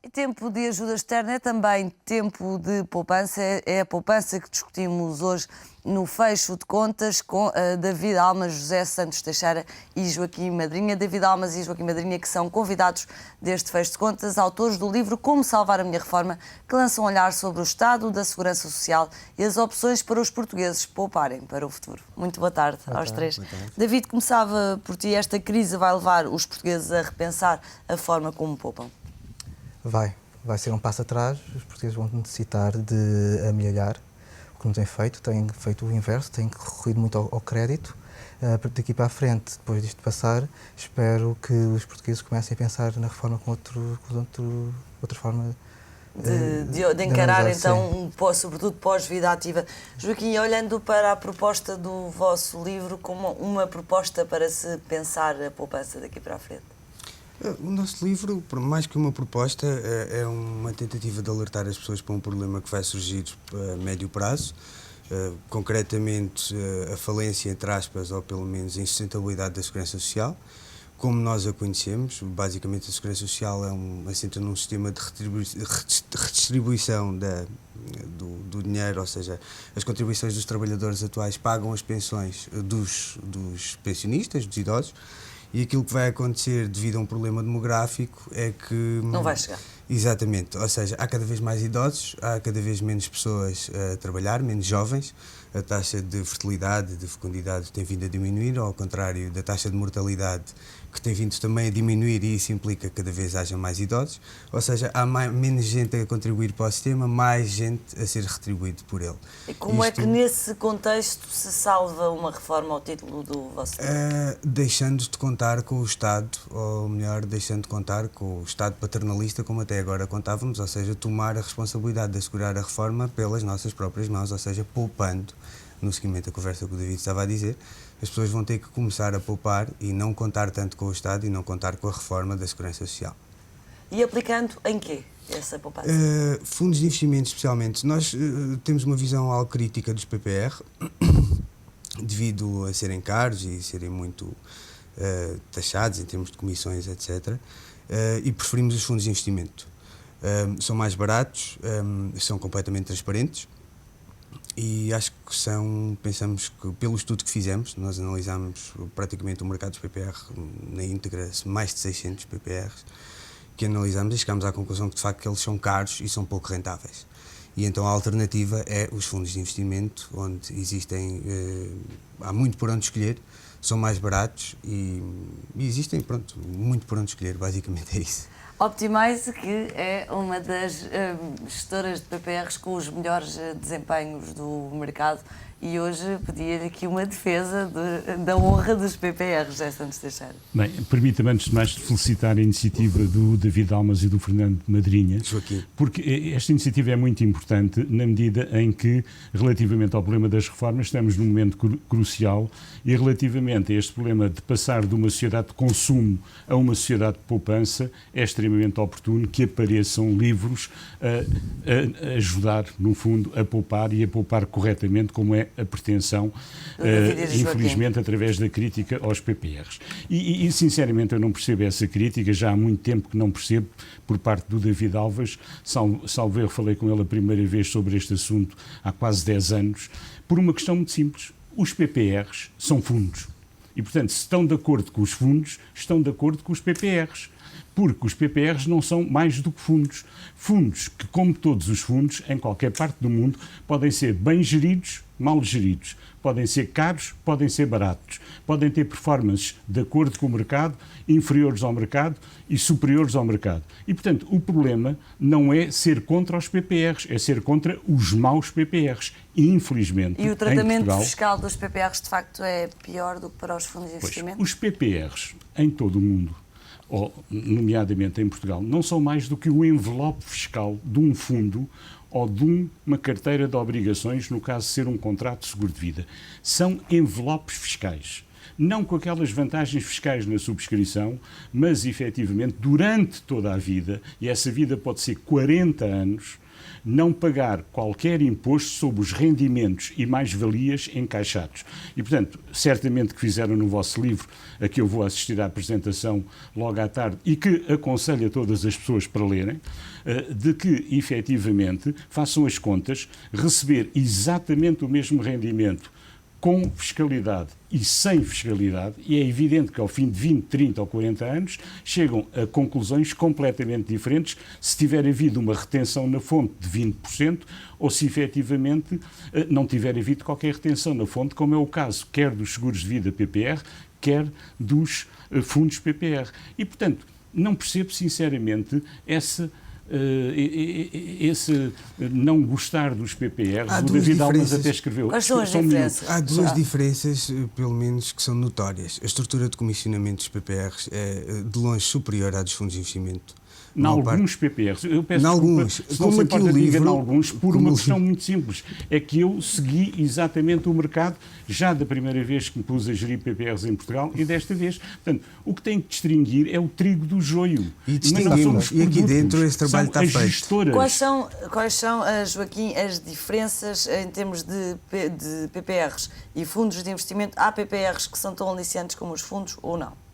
E tempo de ajuda externa é também tempo de poupança. É a poupança que discutimos hoje no Fecho de Contas com David Almas, José Santos Teixeira e Joaquim Madrinha. David Almas e Joaquim Madrinha, que são convidados deste Fecho de Contas, autores do livro Como Salvar a Minha Reforma, que lança um olhar sobre o estado da segurança social e as opções para os portugueses pouparem para o futuro. Muito boa tarde aos três. David, começava por ti. Esta crise vai levar os portugueses a repensar a forma como poupam? Vai ser um passo atrás. Os portugueses vão necessitar de amealhar, o que não têm feito o inverso, têm recorrido muito ao crédito. Daqui para a frente, depois disto passar, espero que os portugueses comecem a pensar na reforma com outra forma de encarar, então, sobretudo pós-vida ativa. Joaquim, olhando para a proposta do vosso livro como uma proposta para se pensar a poupança daqui para a frente. O nosso livro, por mais que uma proposta, é uma tentativa de alertar as pessoas para um problema que vai surgir a médio prazo, concretamente a falência, entre aspas, ou pelo menos a insustentabilidade da segurança social, como nós a conhecemos. Basicamente, a segurança social assenta num sistema de redistribuição do dinheiro, ou seja, as contribuições dos trabalhadores atuais pagam as pensões dos pensionistas, dos idosos. E aquilo que vai acontecer devido a um problema demográfico é que... Não vai chegar. Exatamente. Ou seja, há cada vez mais idosos, há cada vez menos pessoas a trabalhar, menos jovens. A taxa de fertilidade, de fecundidade tem vindo a diminuir, ao contrário da taxa de mortalidade, que tem vindo também a diminuir, e isso implica que cada vez haja mais idosos. Ou seja, há menos gente a contribuir para o sistema, mais gente a ser retribuído por ele. E como é que nesse contexto se salva uma reforma ao título do vosso livro? Deixando de contar com o Estado, ou melhor, deixando de contar com o Estado paternalista, como até agora contávamos, ou seja, tomar a responsabilidade de assegurar a reforma pelas nossas próprias mãos, ou seja, poupando. No seguimento da conversa que o David estava a dizer, as pessoas vão ter que começar a poupar e não contar tanto com o Estado e não contar com a reforma da Segurança Social. E aplicando em quê essa poupança? Fundos de investimento, especialmente. Nós temos uma visão algo crítica dos PPR, devido a serem caros e serem muito taxados em termos de comissões, etc. E preferimos os fundos de investimento. São mais baratos, são completamente transparentes. E acho que pensamos que pelo estudo que fizemos, nós analisámos praticamente o mercado dos PPR na íntegra, mais de 600 PPRs, que analisámos e chegámos à conclusão que de facto eles são caros e são pouco rentáveis. E então a alternativa é os fundos de investimento, onde há muito por onde escolher, são mais baratos e existem, muito por onde escolher, basicamente é isso. Optimize, que é uma das gestoras de PPRs com os melhores desempenhos do mercado, e hoje pedia-lhe aqui uma defesa da honra dos PPRs, José Santos Teixeira. Bem, permita-me antes de mais felicitar a iniciativa do David Almas e do Fernando Madrinha, Joaquim, porque esta iniciativa é muito importante na medida em que, relativamente ao problema das reformas, estamos num momento crucial, e relativamente a este problema de passar de uma sociedade de consumo a uma sociedade de poupança, é extremamente oportuno que apareçam livros a ajudar, no fundo, a poupar e a poupar corretamente, como é a pretensão, infelizmente, através da crítica aos PPRs. E, sinceramente, eu não percebo essa crítica, já há muito tempo que não percebo, por parte do David Alves, salvo eu, falei com ele a primeira vez sobre este assunto há quase 10 anos, por uma questão muito simples. Os PPRs são fundos. E, portanto, se estão de acordo com os fundos, estão de acordo com os PPRs. Porque os PPRs não são mais do que fundos. Fundos que, como todos os fundos, em qualquer parte do mundo, podem ser bem geridos, mal geridos. Podem ser caros, podem ser baratos. Podem ter performances de acordo com o mercado, inferiores ao mercado e superiores ao mercado. E, portanto, o problema não é ser contra os PPRs, é ser contra os maus PPRs. E, infelizmente, e o tratamento em Portugal, fiscal dos PPRs, de facto, é pior do que para os fundos de investimento? Os PPRs, em todo o mundo, ou nomeadamente em Portugal, não são mais do que o envelope fiscal de um fundo ou de uma carteira de obrigações, no caso de ser um contrato de seguro de vida. São envelopes fiscais. Não com aquelas vantagens fiscais na subscrição, mas efetivamente durante toda a vida, e essa vida pode ser 40 anos, não pagar qualquer imposto sobre os rendimentos e mais-valias encaixados. E, portanto, certamente que fizeram no vosso livro, a que eu vou assistir à apresentação logo à tarde, e que aconselho a todas as pessoas para lerem, de que, efetivamente, façam as contas, receber exatamente o mesmo rendimento com fiscalidade e sem fiscalidade, e é evidente que ao fim de 20, 30 ou 40 anos chegam a conclusões completamente diferentes se tiver havido uma retenção na fonte de 20% ou se efetivamente não tiver havido qualquer retenção na fonte, como é o caso quer dos seguros de vida PPR, quer dos fundos PPR. E, portanto, não percebo sinceramente esse não gostar dos PPRs. O David Almas até escreveu. Quais são as diferenças? Há duas diferenças, pelo menos, que são notórias. A estrutura de comissionamento dos PPRs é de longe superior à dos fundos de investimento. Em alguns PPRs, eu peço desculpa, se não se importa, diga em alguns, por uma questão muito simples, é que eu segui exatamente o mercado já da primeira vez que me pus a gerir PPRs em Portugal e desta vez. Portanto, o que tem que distinguir é o trigo do joio. E distinguimos, e aqui dentro esse trabalho está feito. Gestoras. Quais são, Joaquim, as diferenças em termos de PPRs e fundos de investimento? Há PPRs que são tão aliciantes como os fundos ou não?